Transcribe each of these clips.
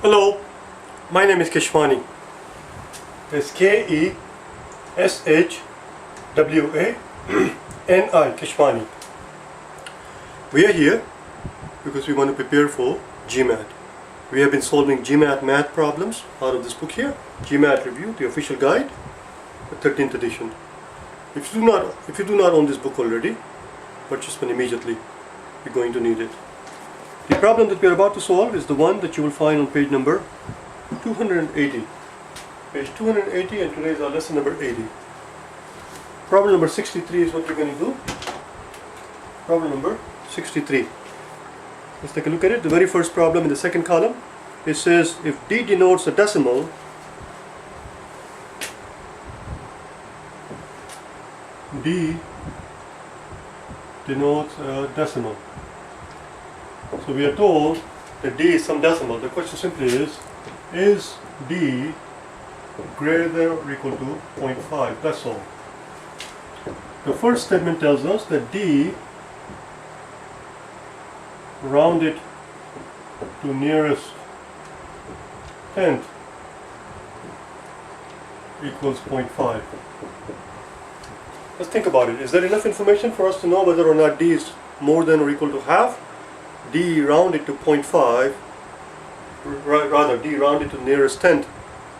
Hello, my name is Keshwani. It's Keshwani, Keshwani. We are here because we want to prepare for GMAT. We have been solving GMAT math problems out of this book here, GMAT Review, the official guide, the 13th edition. If you do not own this book already, purchase one immediately. You're going to need it. The problem that we are about to solve is the one that you will find on page number 280. Page 280, and today is our lesson number 80. Problem number 63 is what we're going to do. Problem number 63. Let's take a look at it. The very first problem in the second column, it says if D denotes a decimal, D denotes a decimal. So we are told that D is some decimal. The question simply is D greater than or equal to 0.5? That's all. The first statement tells us that D rounded to nearest tenth equals 0.5. Let's think about it. Is there enough information for us to know whether or not D is more than or equal to half? D rounded to 0.5, rather D rounded to nearest tenth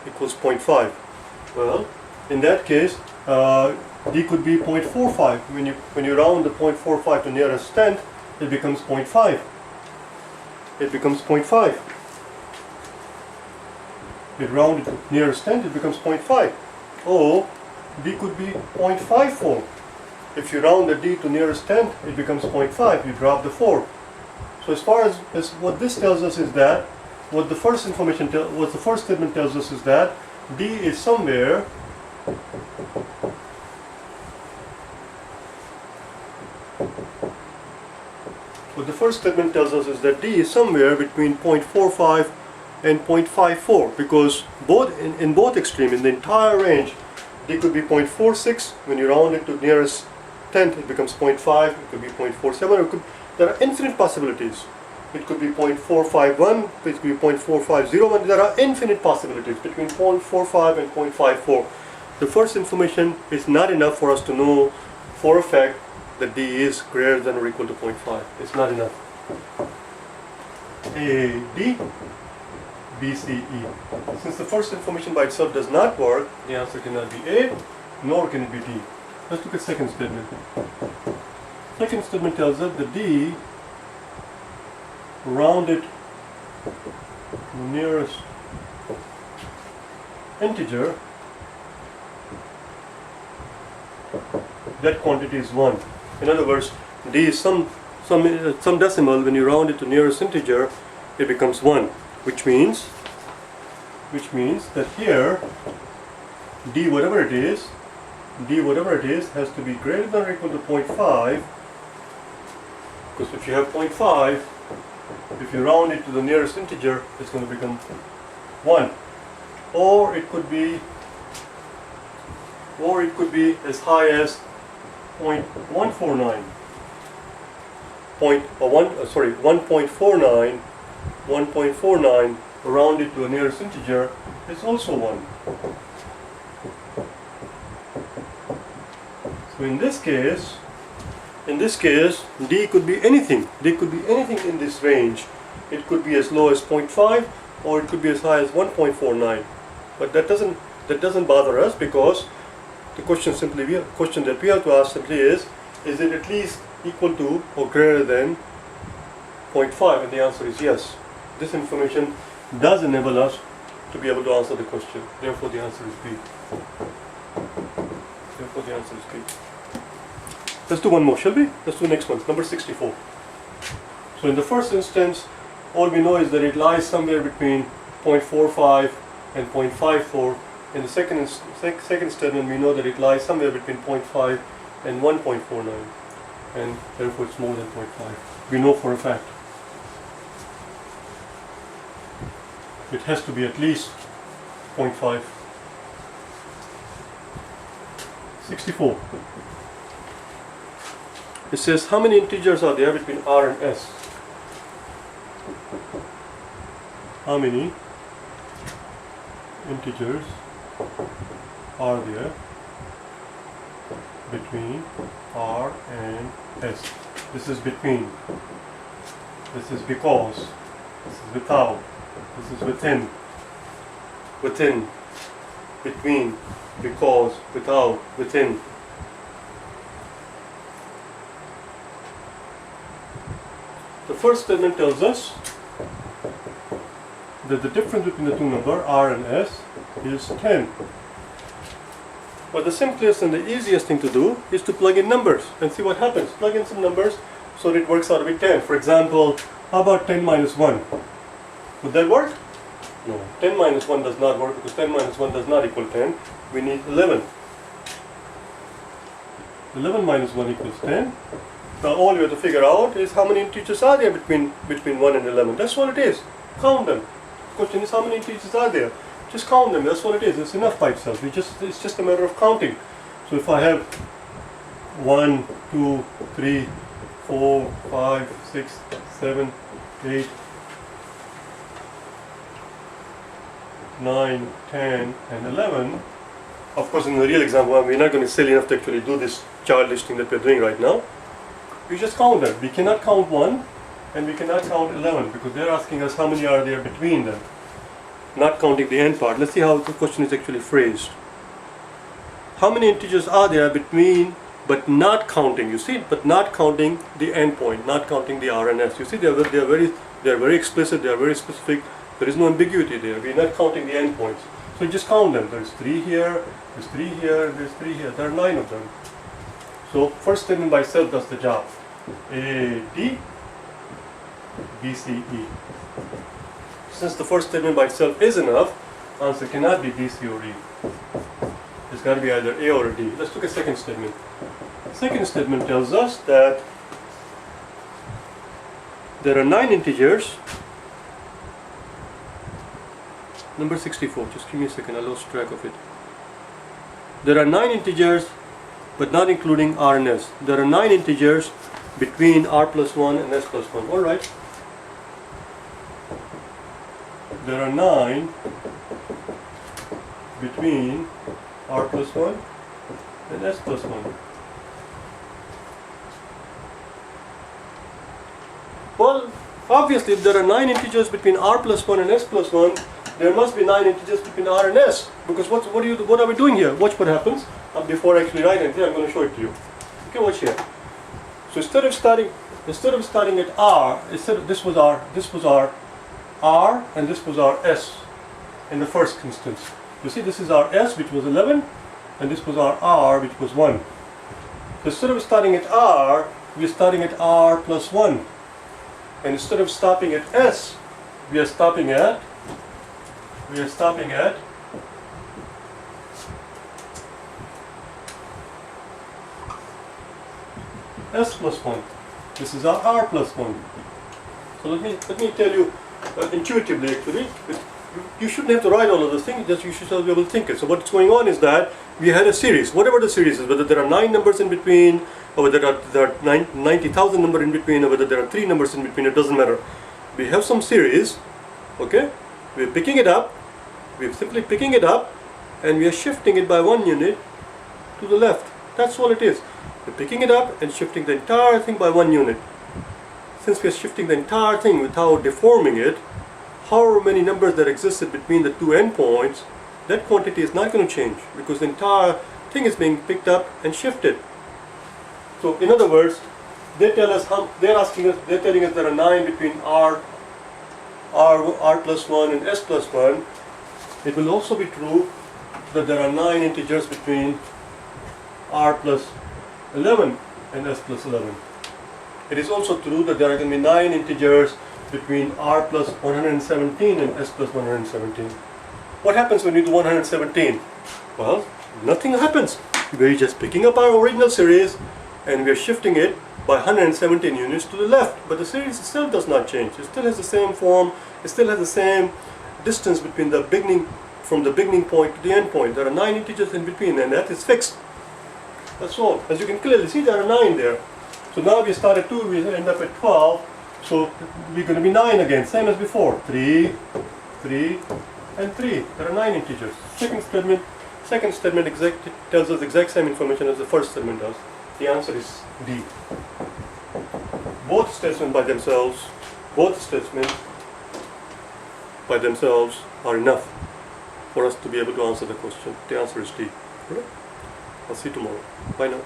equals 0.5. Well, in that case, D could be 0.45. When you round the 0.45 to nearest tenth, it becomes 0.5. It becomes 0.5. It rounded to nearest tenth, it becomes 0.5. Or D could be 0.54. If you round the D to nearest tenth, it becomes 0.5. You drop the 4. So as far as what this tells us is that, what the first statement tells us is that D is somewhere between 0.45 and 0.54, because in both extremes, in the entire range, D could be 0.46. When you round it to nearest tenth, it becomes 0.5. It could be 0.47. There are infinite possibilities. It could be 0.451, it could be 0.4501. There are infinite possibilities between 0.45 and 0.54. The first information is not enough for us to know for a fact that D is greater than or equal to 0.5. It's not enough. A, D, B, C, E. Since the first information by itself does not work, the answer cannot be A, nor can it be D. Let's look at second statement. Second statement tells us that D rounded to nearest integer, that quantity is 1. In other words, D is some decimal. When you round it to nearest integer, it becomes 1, which means that here D whatever it is has to be greater than or equal to 0.5, because if you have 0.5, if you round it to the nearest integer, it's going to become 1. Or it could be as high as 0.149. 1.49 rounded to the nearest integer is also 1. So in this case, D could be anything. D could be anything in this range. It could be as low as 0.5, or it could be as high as 1.49. But that doesn't bother us, because the question that we have to ask simply is it at least equal to or greater than 0.5? And the answer is yes. This information does enable us to be able to answer the question. Therefore, the answer is B. Let's do one more, shall we? Let's do the next one, number 64. So in the first instance, all we know is that it lies somewhere between 0.45 and 0.54. In the second statement, we know that it lies somewhere between 0.5 and 1.49, and therefore it's more than 0.5. We know for a fact. It has to be at least 0.5. 64. It says how many integers are there between R and S? How many integers are there between R and S. This is between. This is because. This is without. This is within. Within. Between. Because. Without. Within. The first statement tells us that the difference between the two numbers, R and S, is 10. But the simplest and the easiest thing to do is to plug in numbers and see what happens. Plug in some numbers so that it works out to be 10. For example, how about 10 minus 1? Would that work? No. 10 minus 1 does not work because 10 minus 1 does not equal 10. We need 11. 11 minus 1 equals 10. Now all you have to figure out is how many integers are there between 1 and 11. That's all it is. Count them. The question is how many integers are there. Just count them. That's all it is. It's enough by itself. It's just a matter of counting. So if I have 1, 2, 3, 4, 5, 6, 7, 8, 9, 10, and 11. Of course, in the real example, we're not going to be silly enough to actually do this childish thing that we're doing right now. We just count them. We cannot count 1 and we cannot count 11 because they're asking us how many are there between them. Not counting the end part. Let's see how the question is actually phrased. How many integers are there between, but not counting? You see, but not counting the end point, not counting the R and S. You see, they are very explicit. They are very specific. There is no ambiguity there. We are not counting the end points. So you just count them. There's 3 here. There's 3 here. There's 3 here. There are 9 of them. So first statement by itself does the job. A, D, B, C, E. Since the first statement by itself is enough, answer cannot be B, C, or E. It's got to be either A or a D. Let's look at second statement. Second statement tells us that there are 9 integers. Number 64. Just give me a second. I lost track of it. There are 9 integers, but not including R and S. There are 9 integers between R plus 1 and S plus 1. Alright. There are 9 between R plus 1 and S plus 1. Well, obviously if there are 9 integers between R plus 1 and S plus 1, there must be 9 integers between R and S. Because what are we doing here? Watch what happens. Before I actually write anything, I'm going to show it to you. Okay, watch here. So instead of starting at R, this was our R and this was our S in the first instance. You see, this is our S, which was 11, and this was our R, which was 1. So instead of starting at R, we are starting at R plus 1. And instead of stopping at S, we are stopping at S plus 1. This is our R plus 1. So let me tell you intuitively, actually, you shouldn't have to write all of those things, just you should be able to think it. So what's going on is that we had a series, whatever the series is, whether there are 9 numbers in between, or whether there are 90,000 numbers in between, or whether there are 3 numbers in between, it doesn't matter. We have some series, okay? We're picking it up, we're simply picking it up, and we are shifting it by 1 unit to the left. That's all it is. We're picking it up and shifting the entire thing by 1 unit. Since we are shifting the entire thing without deforming it, however many numbers that existed between the 2 endpoints, that quantity is not going to change because the entire thing is being picked up and shifted. So in other words, they tell us they're telling us there are 9 between R plus 1 and S plus 1. It will also be true that there are 9 integers between R plus 11 and S plus 11. It is also true that there are going to be 9 integers between R plus 117 and S plus 117. What happens when you do 117? Well, nothing happens. We're just picking up our original series and we're shifting it by 117 units to the left. But the series itself does not change. It still has the same form. It still has the same distance between the beginning, from the beginning point to the end point. There are 9 integers in between and that is fixed. That's all. As you can clearly see, there are 9 there. So now we start at 2, we end up at 12. So we're going to be 9 again, same as before. 3, 3, and 3. There are 9 integers. Second statement tells us the exact same information as the first statement does. The answer is D. Both statements by themselves are enough for us to be able to answer the question. The answer is D. I'll see you tomorrow. Bye now.